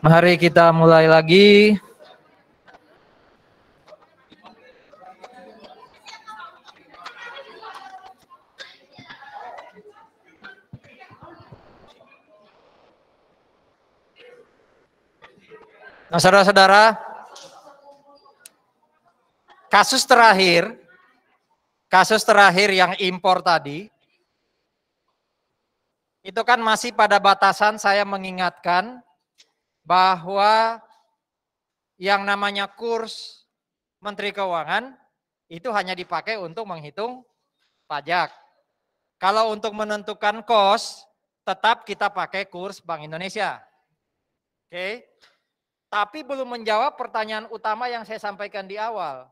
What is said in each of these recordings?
Mari kita mulai lagi. Nah, saudara-saudara, kasus terakhir yang impor tadi, itu kan masih pada batasan saya mengingatkan bahwa yang namanya kurs Menteri Keuangan itu hanya dipakai untuk menghitung pajak. Kalau untuk menentukan kos, tetap kita pakai kurs Bank Indonesia. Oke. Tapi belum menjawab pertanyaan utama yang saya sampaikan di awal.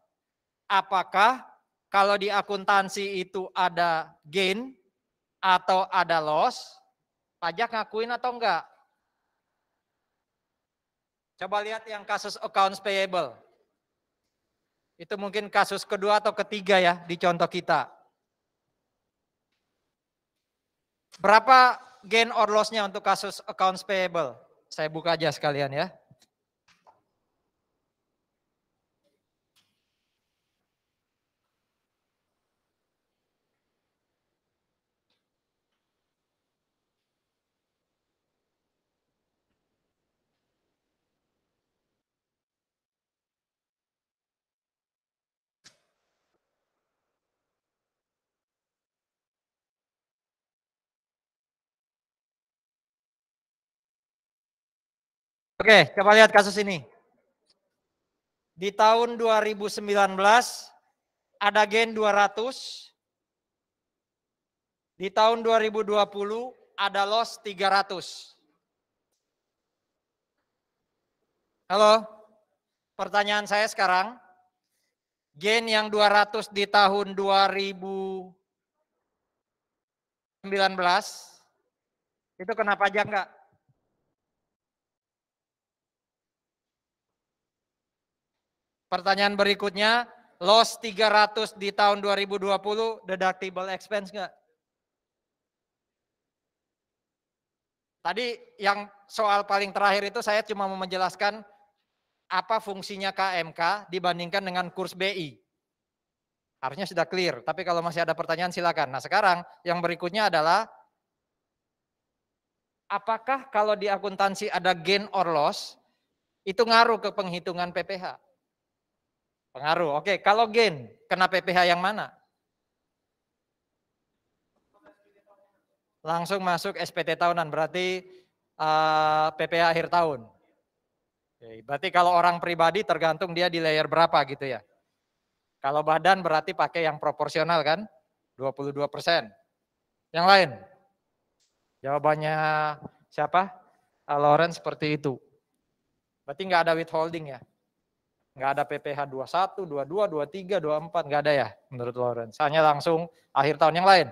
Apakah kalau di akuntansi itu ada gain atau ada loss, pajak ngakuin atau enggak? Coba lihat yang kasus accounts payable. Itu mungkin kasus kedua atau ketiga ya di contoh kita. Berapa gain or loss-nya untuk kasus accounts payable? Saya buka aja sekalian ya. Oke, coba lihat kasus ini. Di tahun 2019 ada gain 200. Di tahun 2020 ada loss 300. Halo, pertanyaan saya sekarang, gain yang 200 di tahun 2019 itu kena pajak enggak? Pertanyaan berikutnya, loss 300 di tahun 2020 deductible expense enggak? Tadi yang soal paling terakhir itu saya cuma mau menjelaskan apa fungsinya KMK dibandingkan dengan kurs BI. Harusnya sudah clear, tapi kalau masih ada pertanyaan silakan. Nah sekarang yang berikutnya adalah apakah kalau di akuntansi ada gain or loss itu ngaruh ke penghitungan PPh? Pengaruh, oke. Kalau gain, kena PPh yang mana? Langsung masuk SPT tahunan, berarti PPh akhir tahun. Oke, berarti kalau orang pribadi tergantung dia di layer berapa gitu ya. Kalau badan berarti pakai yang proporsional kan, 22%. Yang lain? Jawabannya siapa? Lawrence seperti itu. Berarti nggak ada withholding ya? Nggak ada PPh 21, 22, 23, 24, nggak ada ya menurut Lawrence. Hanya langsung akhir tahun. Yang lain?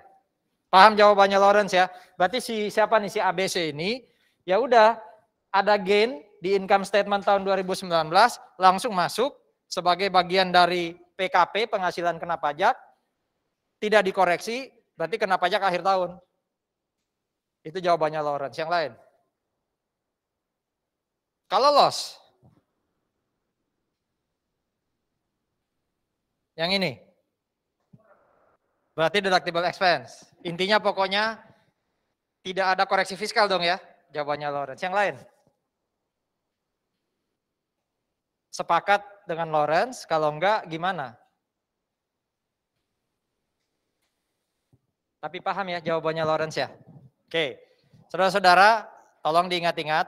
Paham jawabannya Lawrence ya? Berarti si siapa nih si ABC ini? Ya udah ada gain di income statement tahun 2019 langsung masuk sebagai bagian dari PKP penghasilan kena pajak, tidak dikoreksi, berarti kena pajak akhir tahun. Itu jawabannya Lawrence. Yang lain? Kalau loss, yang ini, berarti deductible expense. Intinya pokoknya tidak ada koreksi fiskal dong ya, jawabannya Lawrence. Yang lain? Sepakat dengan Lawrence, kalau enggak gimana? Tapi paham ya jawabannya Lawrence ya? Oke, saudara-saudara tolong diingat-ingat,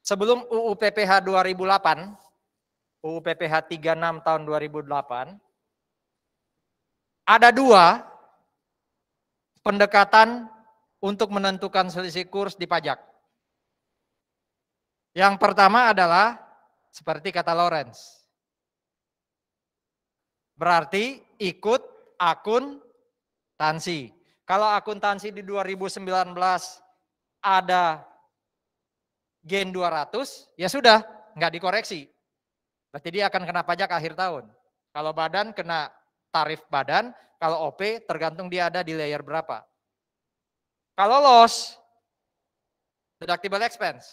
sebelum UU PPh 2008, UU PPh 36 tahun 2008, ada dua pendekatan untuk menentukan selisih kurs di pajak. Yang pertama adalah seperti kata Lawrence. Berarti ikut akuntansi. Kalau akuntansi di 2019 ada gain 200, ya sudah, nggak dikoreksi. Berarti dia akan kena pajak akhir tahun. Kalau badan kena tarif badan, kalau OP tergantung dia ada di layer berapa. Kalau loss, deductible expense.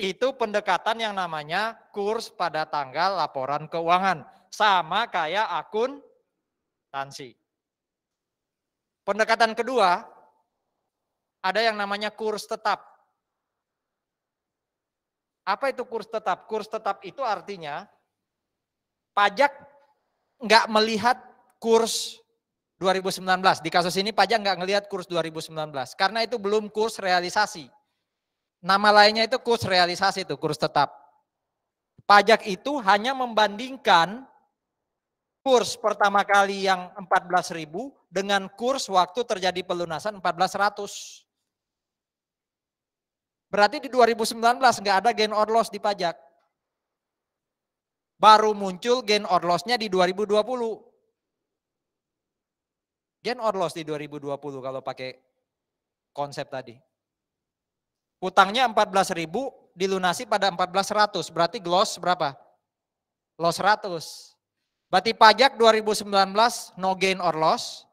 Itu pendekatan yang namanya kurs pada tanggal laporan keuangan. Sama kayak akuntansi. Pendekatan kedua, ada yang namanya kurs tetap. Apa itu kurs tetap? Kurs tetap itu artinya pajak nggak melihat kurs 2019. Di kasus ini pajak nggak ngelihat kurs 2019. Karena itu belum kurs realisasi. Nama lainnya itu kurs realisasi, itu kurs tetap. Pajak itu hanya membandingkan kurs pertama kali yang 14.000 dengan kurs waktu terjadi pelunasan 14.100. Berarti di 2019 nggak ada gain or loss di pajak. Baru muncul gain or loss-nya di 2020. Gain or loss di 2020 kalau pakai konsep tadi. Utangnya 14.000 dilunasi pada 14.100, berarti gloss berapa? Loss 100. Berarti pajak 2019 no gain or loss,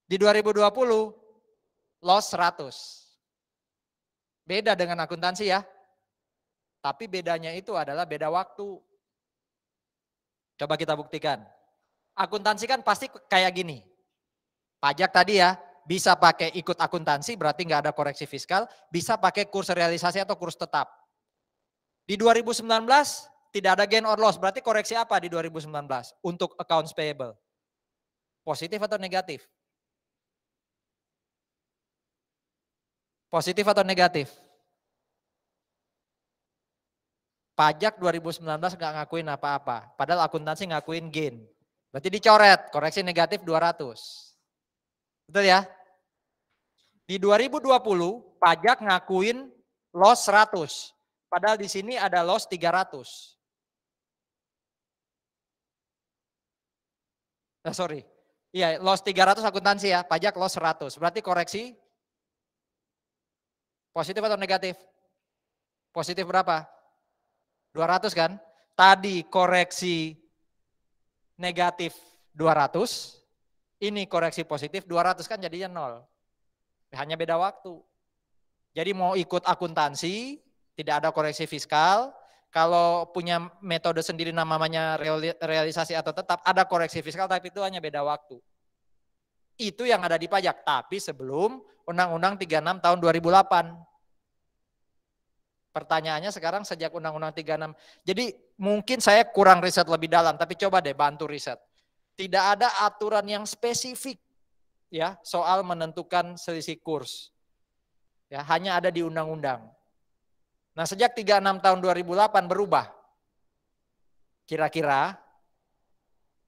di 2020 loss 100. Beda dengan akuntansi ya. Tapi bedanya itu adalah beda waktu. Coba kita buktikan. Akuntansi kan pasti kayak gini. Pajak tadi ya, bisa pakai ikut akuntansi berarti nggak ada koreksi fiskal, bisa pakai kurs realisasi atau kurs tetap. Di 2019 tidak ada gain or loss, berarti koreksi apa di 2019 untuk accounts payable? Positif atau negatif? Positif atau negatif? Pajak 2019 nggak ngakuin apa-apa, padahal akuntansi ngakuin gain. Berarti dicoret, koreksi negatif 200. Betul ya? Di 2020 pajak ngakuin loss 100. Padahal di sini ada loss 300. Sorry. Iya, loss 300 akuntansi ya, pajak loss 100. Berarti koreksi positif atau negatif? Positif berapa? 200 kan? Tadi koreksi negatif 200, ini koreksi positif 200 kan jadinya 0. Hanya beda waktu. Jadi mau ikut akuntansi, tidak ada koreksi fiskal. Kalau punya metode sendiri namanya realisasi atau tetap, ada koreksi fiskal tapi itu hanya beda waktu. Itu yang ada di pajak, tapi sebelum Undang-Undang 36 tahun 2008. Pertanyaannya sekarang sejak Undang-Undang 36. Jadi mungkin saya kurang riset lebih dalam, tapi coba deh bantu riset. Tidak ada aturan yang spesifik ya soal menentukan selisih kurs. Ya, hanya ada di undang-undang. Nah, sejak 36 tahun 2008 berubah. Kira-kira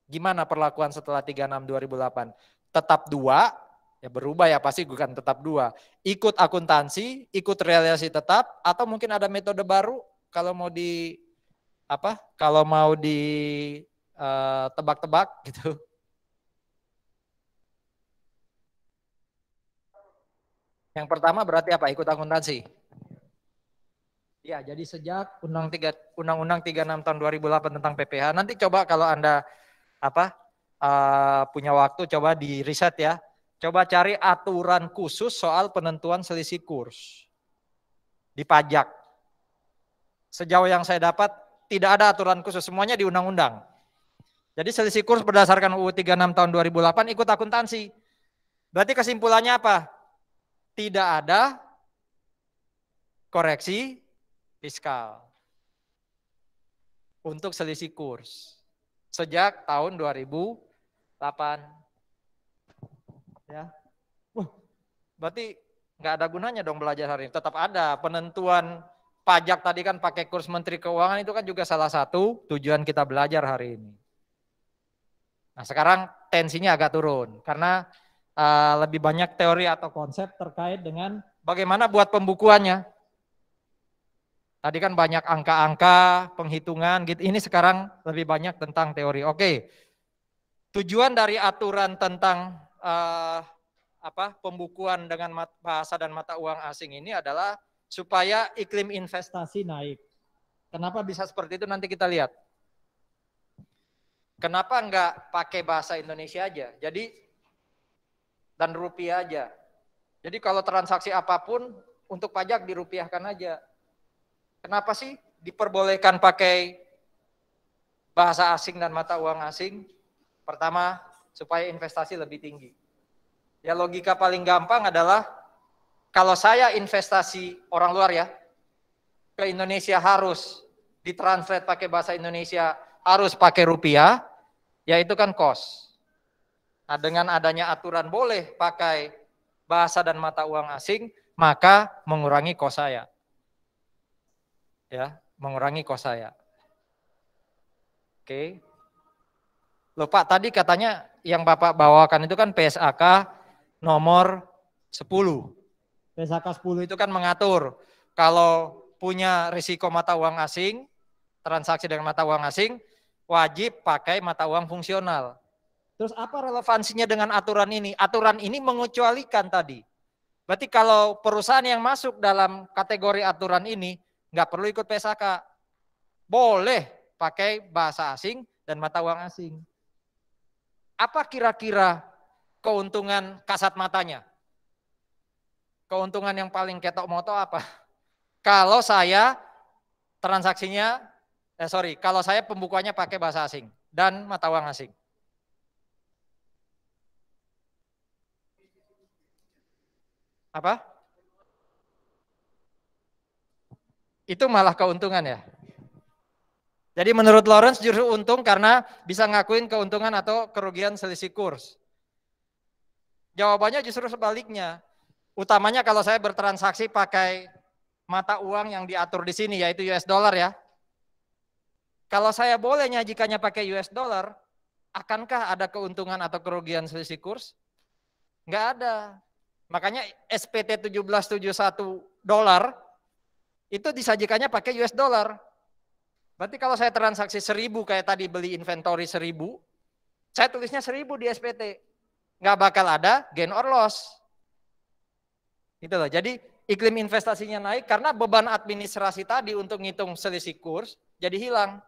gimana perlakuan setelah 36 2008? Tetap 2, ya berubah ya pasti bukan tetap 2. Ikut akuntansi, ikut realisasi tetap, atau mungkin ada metode baru kalau mau di apa? Kalau mau di tebak-tebak gitu. Yang pertama berarti apa? Ikut akuntansi. Ya, jadi sejak Undang-Undang 36 tahun 2008 tentang PPh, nanti coba kalau Anda punya waktu coba di riset ya. Coba cari aturan khusus soal penentuan selisih kurs di pajak. Sejauh yang saya dapat tidak ada aturan khusus, semuanya di undang-undang. Jadi selisih kurs berdasarkan UU 36 tahun 2008 ikut akuntansi. Berarti kesimpulannya apa? Tidak ada koreksi fiskal untuk selisih kurs sejak tahun 2008. Ya. Berarti nggak ada gunanya dong belajar hari ini. Tetap ada penentuan pajak tadi kan pakai kurs Menteri Keuangan itu kan juga salah satu tujuan kita belajar hari ini. Nah sekarang tensinya agak turun karena lebih banyak teori atau konsep terkait dengan bagaimana buat pembukuannya. Tadi kan banyak angka-angka, penghitungan gitu. Ini sekarang lebih banyak tentang teori. Oke. Tujuan dari aturan tentang pembukuan dengan bahasa dan mata uang asing ini adalah supaya iklim investasi naik. Kenapa bisa seperti itu nanti kita lihat. Kenapa enggak pakai bahasa Indonesia aja? Jadi dan rupiah aja. Jadi kalau transaksi apapun untuk pajak dirupiahkan aja. Kenapa sih diperbolehkan pakai bahasa asing dan mata uang asing? Pertama, supaya investasi lebih tinggi. Ya logika paling gampang adalah kalau saya investasi orang luar ya ke Indonesia harus ditranslate pakai bahasa Indonesia, harus pakai rupiah, ya itu kan cost. Nah, dengan adanya aturan boleh pakai bahasa dan mata uang asing, maka mengurangi cost saya. Ya, mengurangi cost saya. Oke. Loh Pak, tadi katanya yang Bapak bawakan itu kan PSAK nomor 10. PSAK 10 itu kan mengatur kalau punya risiko mata uang asing, transaksi dengan mata uang asing, wajib pakai mata uang fungsional. Terus apa relevansinya dengan aturan ini? Aturan ini mengecualikan tadi. Berarti kalau perusahaan yang masuk dalam kategori aturan ini nggak perlu ikut PSAK. Boleh pakai bahasa asing dan mata uang asing. Apa kira-kira keuntungan kasat matanya? Keuntungan yang paling ketok moto apa? Kalau saya transaksinya, kalau saya pembukuannya pakai bahasa asing dan mata uang asing. Apa? Itu malah keuntungan ya. Jadi menurut Lawrence justru untung karena bisa ngakuin keuntungan atau kerugian selisih kurs. Jawabannya justru sebaliknya. Utamanya kalau saya bertransaksi pakai mata uang yang diatur di sini yaitu US dollar ya. Kalau saya boleh nyajikannya pakai US dollar, akankah ada keuntungan atau kerugian selisih kurs? Enggak ada. Makanya SPT 1771 dolar itu disajikannya pakai US dollar. Berarti kalau saya transaksi 1000 kayak tadi beli inventory 1000, saya tulisnya 1000 di SPT. Nggak bakal ada gain or loss. Gitu loh. Jadi iklim investasinya naik karena beban administrasi tadi untuk ngitung selisih kurs jadi hilang.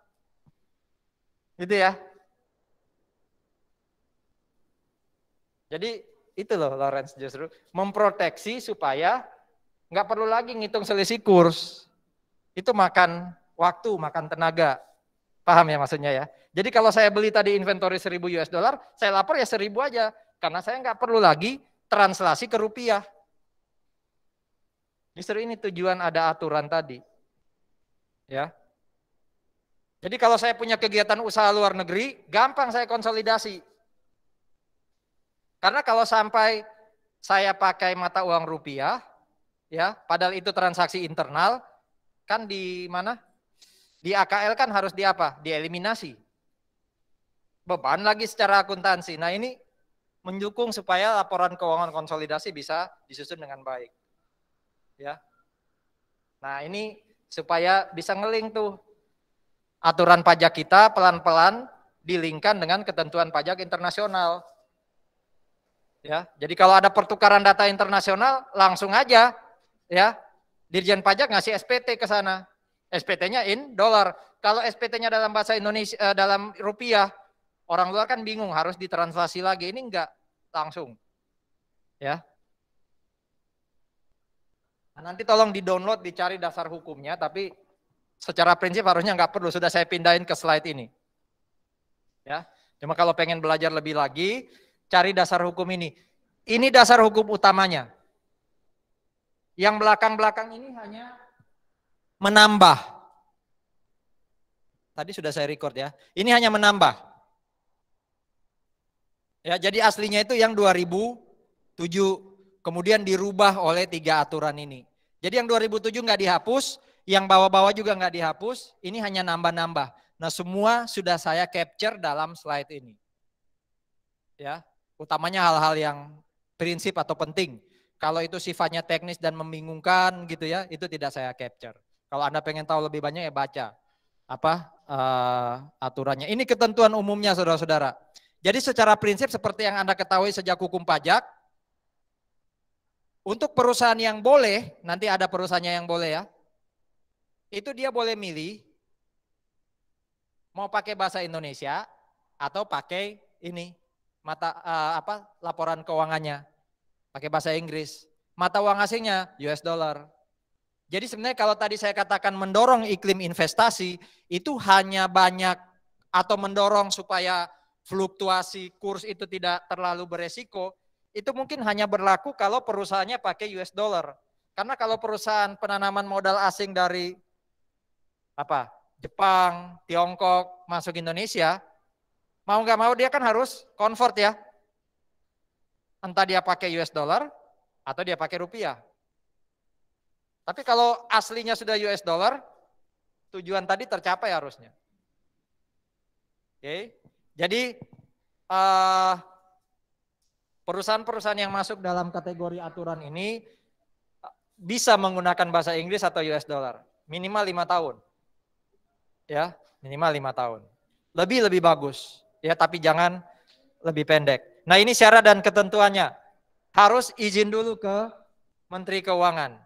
Gitu ya. Jadi itu loh Lawrence justru memproteksi supaya nggak perlu lagi ngitung selisih kurs. Itu makan waktu, makan tenaga. Paham ya maksudnya ya? Jadi kalau saya beli tadi inventory 1000 US dollar, saya lapor ya 1000 aja. Karena saya nggak perlu lagi translasi ke rupiah. Justru ini tujuan ada aturan tadi. Ya. Jadi kalau saya punya kegiatan usaha luar negeri, gampang saya konsolidasi. Karena kalau sampai saya pakai mata uang rupiah, ya, padahal itu transaksi internal, kan di mana? Di AKL kan harus di apa? Dieliminasi. Beban lagi secara akuntansi. Nah ini mendukung supaya laporan keuangan konsolidasi bisa disusun dengan baik. Ya. Nah ini supaya bisa ngeling tuh aturan pajak kita pelan-pelan dilingkan dengan ketentuan pajak internasional. Ya, jadi kalau ada pertukaran data internasional langsung aja ya Dirjen Pajak ngasih SPT ke sana. SPT-nya in dolar. Kalau SPT-nya dalam bahasa Indonesia dalam rupiah, orang luar kan bingung harus ditranslasi lagi. Ini enggak langsung. Ya. Nah, nanti tolong di-download, dicari dasar hukumnya, tapi secara prinsip harusnya enggak perlu. Sudah saya pindahin ke slide ini. Ya. Cuma kalau pengen belajar lebih lagi, cari dasar hukum ini. Ini dasar hukum utamanya. Yang belakang-belakang ini hanya menambah. Tadi sudah saya record ya. Ini hanya menambah. Ya, jadi aslinya itu yang 2007, kemudian dirubah oleh 3 aturan ini. Jadi yang 2007 nggak dihapus, yang bawah-bawah juga nggak dihapus, ini hanya nambah-nambah. Nah semua sudah saya capture dalam slide ini. Ya, utamanya hal-hal yang prinsip atau penting. Kalau itu sifatnya teknis dan membingungkan gitu ya, itu tidak saya capture. Kalau Anda pengen tahu lebih banyak ya baca aturannya. Ini ketentuan umumnya saudara-saudara. Jadi secara prinsip seperti yang Anda ketahui sejak hukum pajak, untuk perusahaan yang boleh, nanti ada perusahaannya yang boleh ya, itu dia boleh milih mau pakai bahasa Indonesia atau pakai ini laporan keuangannya pakai bahasa Inggris. Mata uang asingnya US dollar. Jadi sebenarnya kalau tadi saya katakan mendorong iklim investasi, itu hanya banyak atau mendorong supaya fluktuasi kurs itu tidak terlalu beresiko, itu mungkin hanya berlaku kalau perusahaannya pakai US dollar. Karena kalau perusahaan penanaman modal asing dari Jepang, Tiongkok masuk Indonesia, mau nggak mau dia kan harus convert ya. Entah dia pakai US dollar atau dia pakai rupiah. Tapi kalau aslinya sudah US dollar, tujuan tadi tercapai harusnya. Oke. Jadi perusahaan-perusahaan yang masuk dalam kategori aturan ini bisa menggunakan bahasa Inggris atau US dollar. Minimal 5 tahun. Ya, minimal 5 tahun. Lebih bagus. Ya, tapi jangan lebih pendek. Nah, ini syarat dan ketentuannya. Harus izin dulu ke Menteri Keuangan.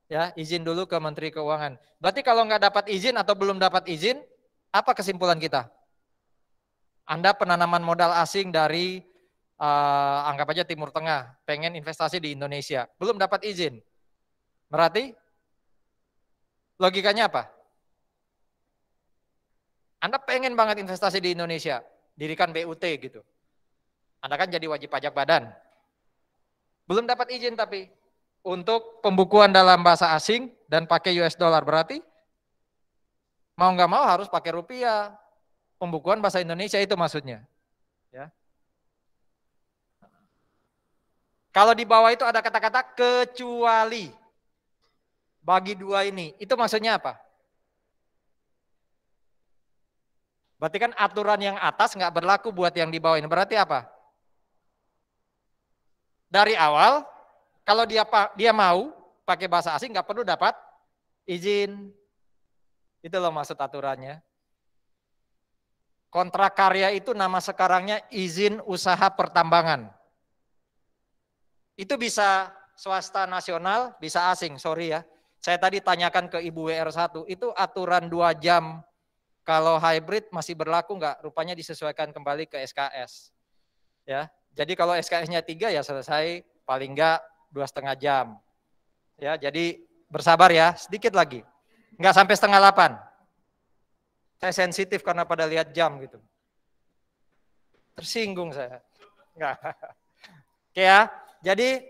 Ya, izin dulu ke Menteri Keuangan. Berarti kalau nggak dapat izin atau belum dapat izin, apa kesimpulan kita? Anda penanaman modal asing dari anggap aja Timur Tengah, pengen investasi di Indonesia, belum dapat izin. Berarti logikanya apa? Anda pengen banget investasi di Indonesia, dirikan BUT gitu. Anda kan jadi wajib pajak badan. Belum dapat izin tapi untuk pembukuan dalam bahasa asing dan pakai US dollar, berarti mau nggak mau harus pakai rupiah. Pembukuan bahasa Indonesia itu maksudnya. Ya. Kalau di bawah itu ada kata-kata kecuali. Bagi dua ini, itu maksudnya apa? Berarti kan aturan yang atas nggak berlaku buat yang di bawah ini. Berarti apa? Dari awal, kalau dia mau pakai bahasa asing nggak perlu dapat izin. Itu loh maksud aturannya. Kontrak karya itu nama sekarangnya izin usaha pertambangan. Itu bisa swasta nasional, bisa asing, sorry ya. Saya tadi tanyakan ke Ibu WR1, itu aturan 2 jam kalau hybrid masih berlaku nggak? Rupanya disesuaikan kembali ke SKS. Ya, jadi kalau SKS-nya 3 ya selesai, paling nggak 2,5 jam. Ya, jadi bersabar ya, sedikit lagi. Nggak sampai 7:30. Saya sensitif karena pada lihat jam gitu. Tersinggung saya. Nggak. Oke ya, jadi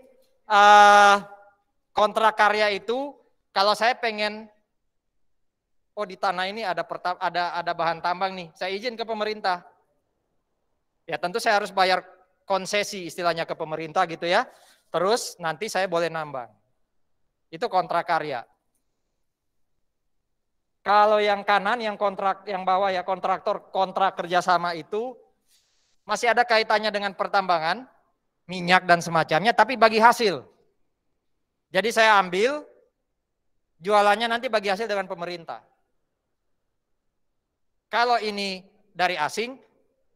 kontrak karya itu kalau saya pengen, oh di tanah ini ada bahan tambang nih, saya izin ke pemerintah. Ya tentu saya harus bayar konsesi istilahnya ke pemerintah gitu ya. Terus nanti saya boleh nambang. Itu kontrak karya. Kalau yang kanan, yang bawah ya kontraktor, kontrak kerjasama itu masih ada kaitannya dengan pertambangan, minyak dan semacamnya, tapi bagi hasil. Jadi saya ambil, jualannya nanti bagi hasil dengan pemerintah. Kalau ini dari asing,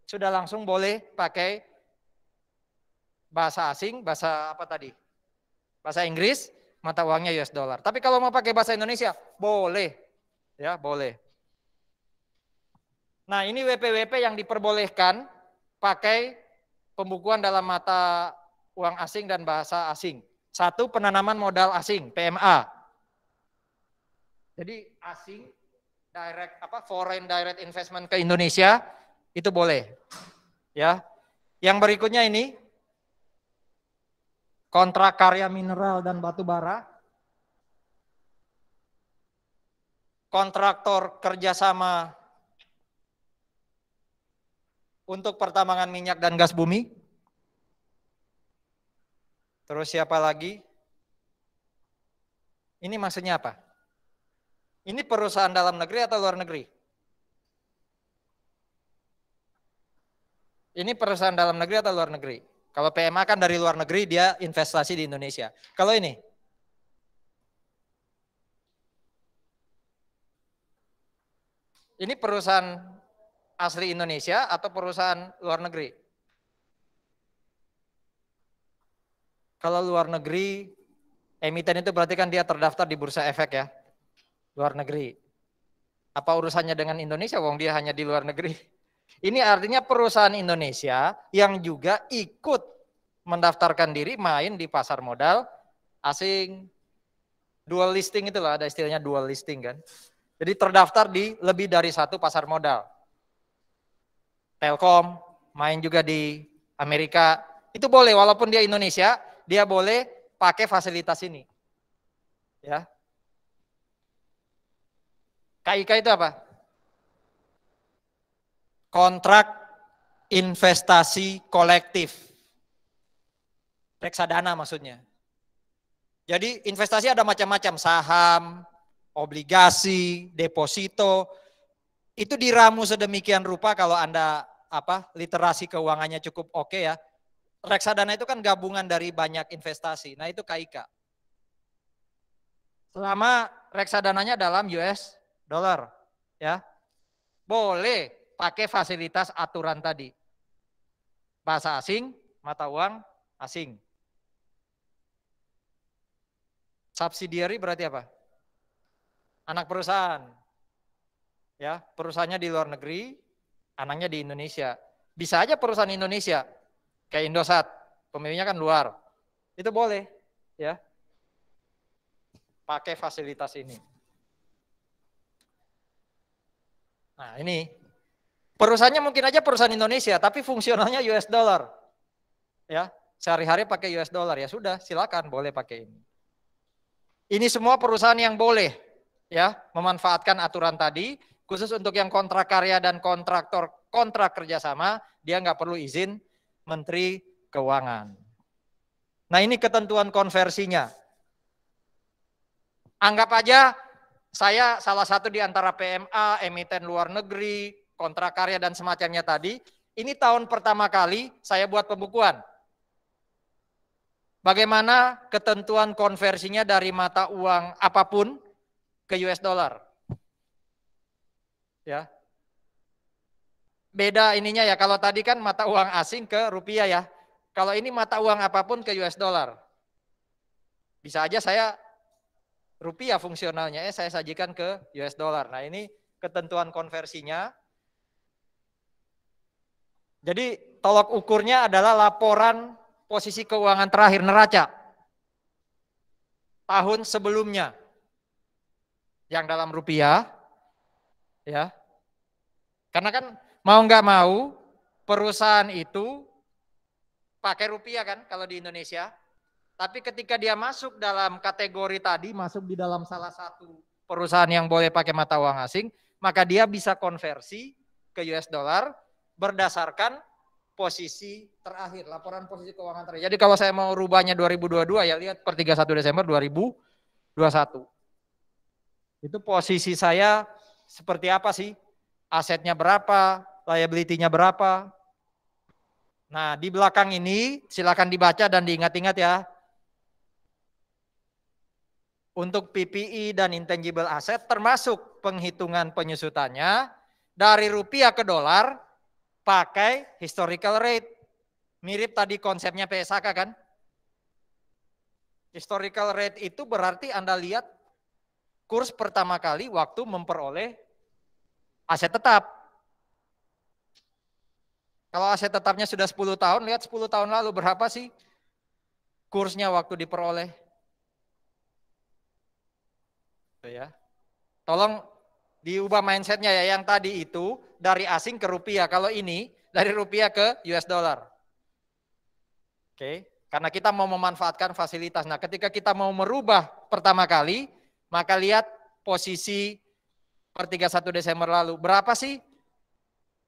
sudah langsung boleh pakai bahasa asing, bahasa apa tadi? Bahasa Inggris, mata uangnya US dollar. Tapi kalau mau pakai bahasa Indonesia, boleh. Ya, boleh. Nah, ini WP-WP yang diperbolehkan pakai pembukuan dalam mata uang asing dan bahasa asing. 1, penanaman modal asing, PMA. Jadi asing foreign direct investment ke Indonesia itu boleh. Ya. Yang berikutnya ini kontrak karya mineral dan batu bara. Kontraktor kerjasama untuk pertambangan minyak dan gas bumi. Terus siapa lagi? Ini maksudnya apa? Ini perusahaan dalam negeri atau luar negeri? Ini perusahaan dalam negeri atau luar negeri? Kalau PMA kan dari luar negeri, dia investasi di Indonesia. Kalau ini? Ini perusahaan asli Indonesia atau perusahaan luar negeri? Kalau luar negeri, emiten itu berarti kan dia terdaftar di Bursa Efek ya, luar negeri. Apa urusannya dengan Indonesia, wong dia hanya di luar negeri? Ini artinya perusahaan Indonesia yang juga ikut mendaftarkan diri main di pasar modal asing. Dual listing itu lah, ada istilahnya dual listing kan. Jadi terdaftar di lebih dari satu pasar modal. Telkom, main juga di Amerika, itu boleh walaupun dia Indonesia, dia boleh pakai fasilitas ini. Ya. KIK itu apa? Kontrak investasi kolektif. Reksadana maksudnya. Jadi investasi ada macam-macam, saham, obligasi, deposito. Itu diramu sedemikian rupa kalau Anda literasi keuangannya cukup oke ya. Reksadana itu kan gabungan dari banyak investasi. Nah, itu KIK. Selama reksadananya dalam US dollar ya. Boleh pakai fasilitas aturan tadi. Bahasa asing, mata uang asing. Subsidiary berarti apa? Anak perusahaan. Ya, perusahaannya di luar negeri, anaknya di Indonesia. Bisa aja perusahaan Indonesia, kayak Indosat, pemiliknya kan luar. Itu boleh, ya. Pakai fasilitas ini. Nah, ini. Perusahaannya mungkin aja perusahaan Indonesia, tapi fungsionalnya US dollar. Ya, sehari-hari pakai US dollar, ya sudah, silakan boleh pakai ini. Ini semua perusahaan yang boleh ya memanfaatkan aturan tadi, khusus untuk yang kontrak karya dan kontraktor kontrak kerjasama, dia nggak perlu izin Menteri Keuangan. Nah, ini ketentuan konversinya. Anggap aja saya salah satu di antara PMA, emiten luar negeri, kontrak karya dan semacamnya tadi. Ini tahun pertama kali saya buat pembukuan. Bagaimana ketentuan konversinya dari mata uang apapun ke US dollar. Ya. Beda ininya ya, kalau tadi kan mata uang asing ke rupiah ya. Kalau ini mata uang apapun ke US dollar. Bisa aja saya rupiah fungsionalnya saya sajikan ke US dollar. Nah, ini ketentuan konversinya. Jadi tolok ukurnya adalah laporan posisi keuangan terakhir neraca tahun sebelumnya yang dalam rupiah ya. Karena kan mau nggak mau perusahaan itu pakai rupiah kan kalau di Indonesia. Tapi ketika dia masuk dalam kategori tadi, masuk di dalam salah satu perusahaan yang boleh pakai mata uang asing, maka dia bisa konversi ke US dollar berdasarkan posisi terakhir, laporan posisi keuangan terakhir. Jadi kalau saya mau rubahnya 2022 ya lihat per 31 Desember 2021. Itu posisi saya seperti apa sih? Asetnya berapa, liability-nya berapa. Nah, di belakang ini silakan dibaca dan diingat-ingat ya. Untuk PPI dan intangible asset termasuk penghitungan penyusutannya dari rupiah ke dolar pakai historical rate. Mirip tadi konsepnya PSAK kan? Historical rate itu berarti Anda lihat kurs pertama kali waktu memperoleh aset tetap. Kalau aset tetapnya sudah 10 tahun, lihat 10 tahun lalu berapa sih kursnya waktu diperoleh. Ya. Tolong diubah mindsetnya ya, yang tadi itu dari asing ke rupiah, kalau ini dari rupiah ke US dollar. Oke, karena kita mau memanfaatkan fasilitas. Nah, ketika kita mau merubah pertama kali, maka lihat posisi per 31 Desember lalu. Berapa sih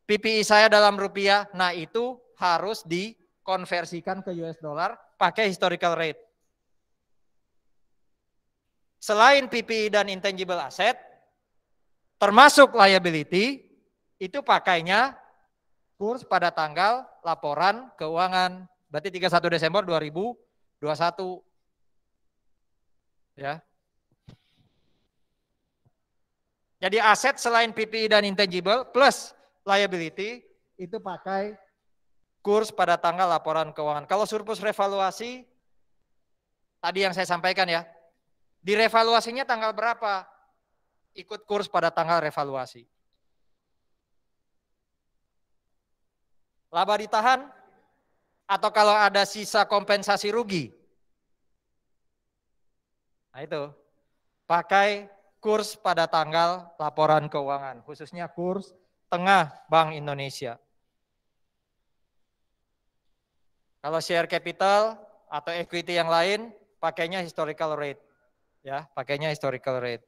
PPI saya dalam rupiah? Nah, itu harus dikonversikan ke US dollar pakai historical rate. Selain PPI dan intangible asset, termasuk liability, itu pakainya kurs pada tanggal laporan keuangan. Berarti 31 Desember 2021. Ya. Jadi aset selain PPI dan intangible plus liability itu pakai kurs pada tanggal laporan keuangan. Kalau surplus revaluasi, tadi yang saya sampaikan ya, direvaluasinya tanggal berapa? Ikut kurs pada tanggal revaluasi. Laba ditahan atau kalau ada sisa kompensasi rugi. Nah itu. pakai kurs pada tanggal laporan keuangan, khususnya kurs tengah Bank Indonesia. Kalau share capital atau equity yang lain, pakainya historical rate. Ya, pakainya historical rate.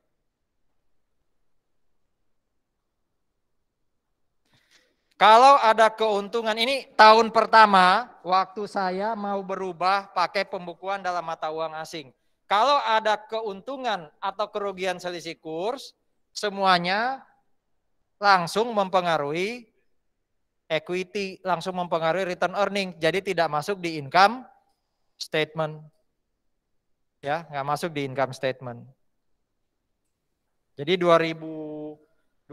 Kalau ada keuntungan, ini tahun pertama waktu saya mau berubah pakai pembukuan dalam mata uang asing. Kalau ada keuntungan atau kerugian selisih kurs, semuanya langsung mempengaruhi equity, langsung mempengaruhi return earning. Jadi tidak masuk di income statement. Ya, nggak masuk di income statement. Jadi 2022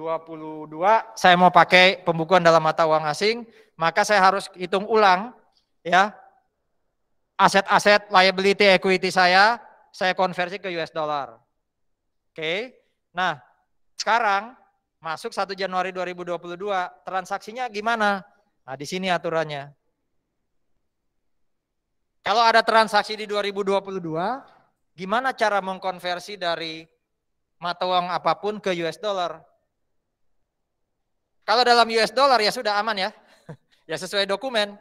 saya mau pakai pembukuan dalam mata uang asing, maka saya harus hitung ulang ya aset-aset liability equity saya konversi ke US dollar. Oke. Nah, sekarang masuk 1 Januari 2022, transaksinya gimana? Nah, di sini aturannya. Kalau ada transaksi di 2022, gimana cara mengkonversi dari mata uang apapun ke US dollar? Kalau dalam US dollar ya sudah aman ya. Ya sesuai dokumen.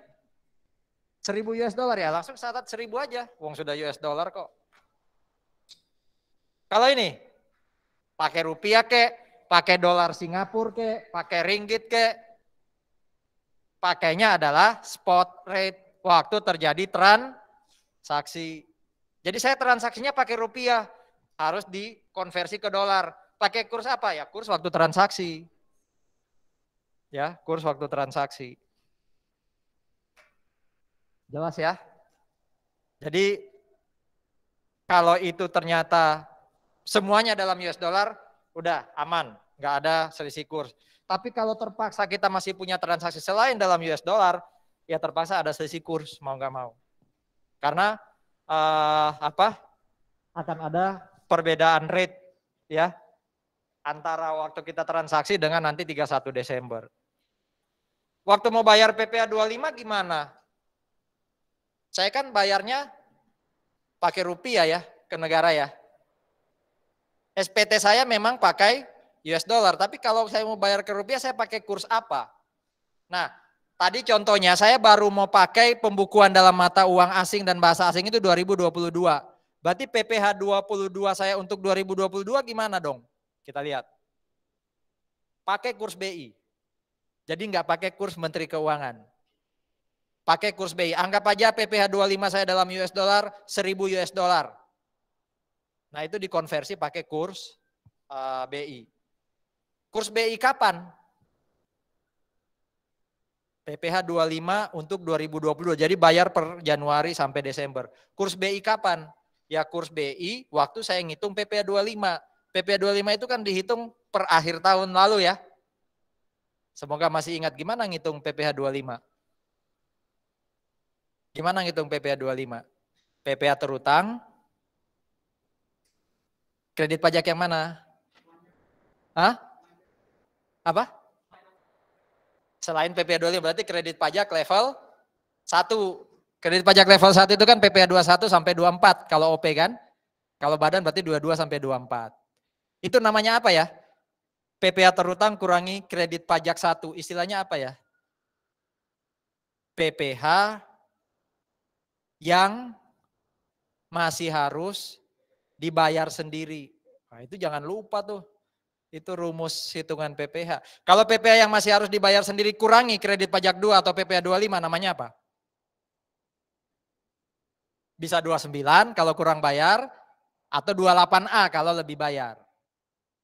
1.000 US dollar ya, langsung catat 1.000 aja. Wong sudah US dollar kok. Kalau ini pakai rupiah kek, pakai dolar Singapura kek, pakai ringgit kek. Pakainya adalah spot rate waktu terjadi transaksi. Jadi saya transaksinya pakai rupiah, harus dikonversi ke dolar. Pakai kurs apa ya? Kurs waktu transaksi. Ya, kurs waktu transaksi. Jelas ya? Jadi kalau itu ternyata semuanya dalam US dollar, udah aman, nggak ada selisih kurs. Tapi kalau terpaksa kita masih punya transaksi selain dalam US dollar, ya terpaksa ada selisih kurs, mau nggak mau. Karena akan ada perbedaan rate ya antara waktu kita transaksi dengan nanti 31 Desember. Waktu mau bayar PPh 25 gimana? Saya kan bayarnya pakai rupiah ya ke negara ya. SPT saya memang pakai US dollar, tapi kalau saya mau bayar ke rupiah saya pakai kurs apa? Nah, tadi contohnya saya baru mau pakai pembukuan dalam mata uang asing dan bahasa asing itu 2022. Berarti PPh 22 saya untuk 2022 gimana dong? Kita lihat. Pakai kurs BI. Jadi nggak pakai kurs Menteri Keuangan. Pakai kurs BI. Anggap aja PPh 25 saya dalam US dollar 1.000 US dollar. Nah itu dikonversi pakai kurs BI. Kurs BI kapan? PPh 25 untuk 2022. Jadi bayar per Januari sampai Desember. Kurs BI kapan? Ya kurs BI waktu saya ngitung PPh 25. PPh 25 itu kan dihitung per akhir tahun lalu ya. Semoga masih ingat gimana ngitung PPh 25. Gimana ngitung PPh 25? PPh terutang. Kredit pajak yang mana? Hah? Apa? Selain PPh 25 berarti kredit pajak level 1. Kredit pajak level 1 itu kan PPh 21 sampai 24 kalau OP kan. Kalau badan berarti 22 sampai 24. Itu namanya apa ya? PPh terutang kurangi kredit pajak 1. Istilahnya apa ya? PPh yang masih harus dibayar sendiri. Nah, itu jangan lupa tuh. Itu rumus hitungan PPh. Kalau PPh yang masih harus dibayar sendiri kurangi kredit pajak 2 atau PPh 25 namanya apa? Bisa 29 kalau kurang bayar atau 28A kalau lebih bayar.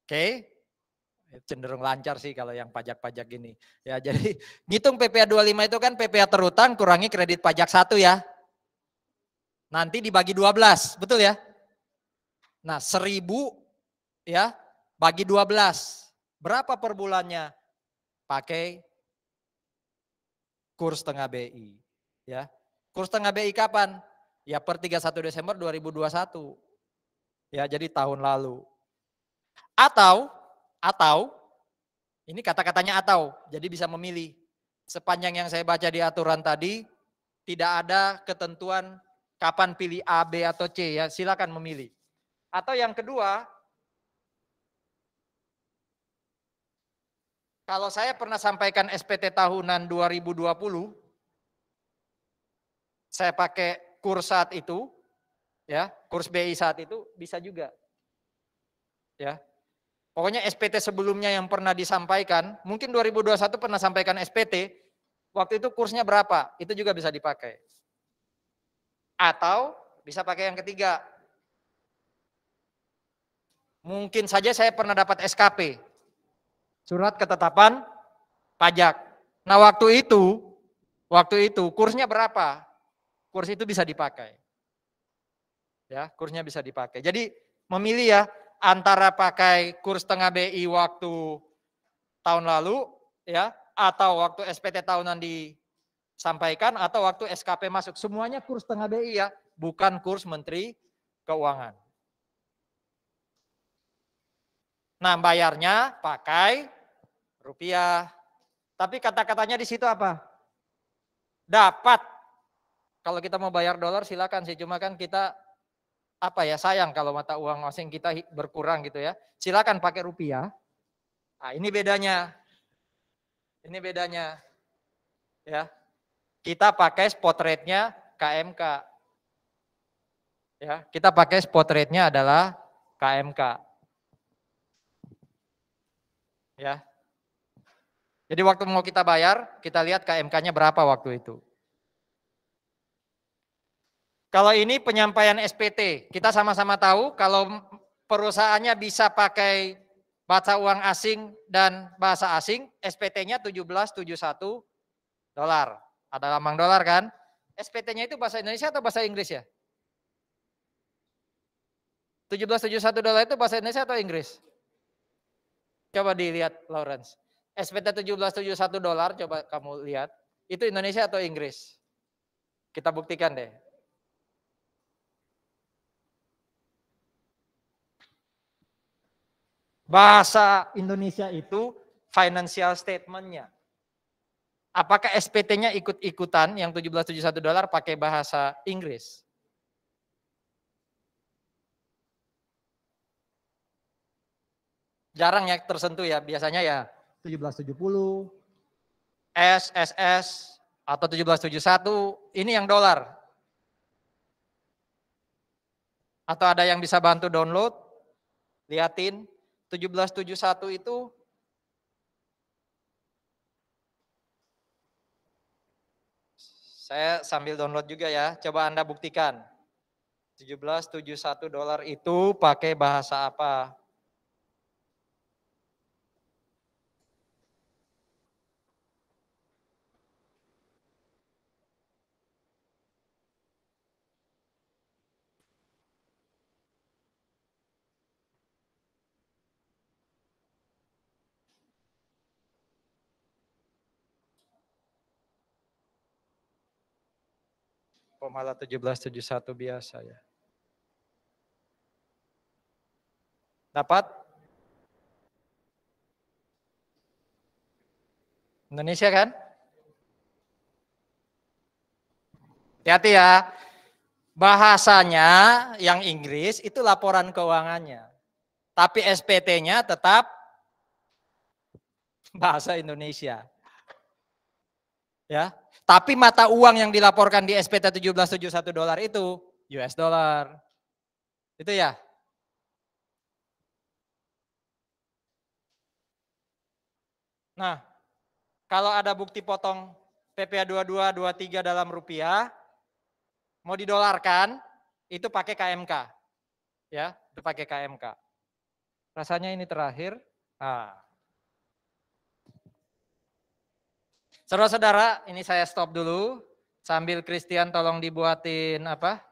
Oke? Cenderung lancar sih kalau yang pajak-pajak gini. Ya, jadi ngitung PPh 25 itu kan PPh terutang kurangi kredit pajak 1 ya. Nanti dibagi 12, betul ya? Nah, 1.000 ya bagi 12. Berapa per bulannya? Pakai kurs tengah BI. Ya. Kurs tengah BI kapan? Ya per 31 Desember 2021. Ya, jadi tahun lalu. Atau ini kata-katanya atau, jadi bisa memilih. Sepanjang yang saya baca di aturan tadi, tidak ada ketentuan kapan pilih A, B, atau C ya, silakan memilih. Atau yang kedua, Kalau saya pernah sampaikan SPT tahunan 2020, saya pakai kurs saat itu, ya, kurs BI saat itu bisa juga. Ya. Pokoknya SPT sebelumnya yang pernah disampaikan, mungkin 2021 pernah sampaikan SPT, waktu itu kursnya berapa? Itu juga bisa dipakai. Atau bisa pakai yang ketiga. Mungkin saja saya pernah dapat SKP, surat ketetapan pajak. Nah, waktu itu kursnya berapa? Kurs itu bisa dipakai. Ya, kursnya bisa dipakai. Jadi memilih ya antara pakai kurs tengah BI waktu tahun lalu ya atau waktu SPT tahunan disampaikan atau waktu SKP masuk. Semuanya kurs tengah BI ya, bukan kurs Menteri Keuangan. Nah, bayarnya pakai rupiah. Tapi kata-katanya di situ apa? Dapat. Kalau kita mau bayar dolar silakan sih, cuma kan kita apa ya, sayang kalau mata uang asing kita berkurang gitu ya. Silakan pakai rupiah. Nah, ini bedanya. Ini bedanya. Ya. Kita pakai spot rate-nya KMK. Ya, kita pakai spot rate-nya adalah KMK. Ya. Jadi waktu mau kita bayar, kita lihat KMK-nya berapa waktu itu. Kalau ini penyampaian SPT, kita sama-sama tahu kalau perusahaannya bisa pakai mata uang asing dan bahasa asing, SPT-nya 1771 dolar. Ada lambang dolar kan? SPT-nya itu bahasa Indonesia atau bahasa Inggris ya? 1771 dolar itu bahasa Indonesia atau Inggris? Coba dilihat Lawrence. SPT 1771 dolar, coba kamu lihat. Itu Indonesia atau Inggris? Kita buktikan deh. Bahasa Indonesia itu financial statement-nya. Apakah SPT-nya ikut-ikutan yang 1771 dolar pakai bahasa Inggris? Jarang ya tersentuh ya, biasanya ya 1770, SS, atau 1771, ini yang dolar. Atau ada yang bisa bantu download, liatin, 1771 itu saya sambil download juga ya, coba Anda buktikan. 1771 dolar itu pakai bahasa apa? Kok malah 1771 biasa ya? Dapat? Indonesia kan? Hati-hati ya. Bahasanya yang Inggris itu laporan keuangannya. Tapi SPT-nya tetap bahasa Indonesia. Ya. Tapi mata uang yang dilaporkan di SPT 1771 dolar itu US dollar. Itu ya. Nah, kalau ada bukti potong PPA 22, 23 dalam rupiah, mau didolarkan, itu pakai KMK. Ya, itu pakai KMK. Rasanya ini terakhir. Nah. Saudara-saudara, ini saya stop dulu. Sambil Christian tolong dibuatin apa?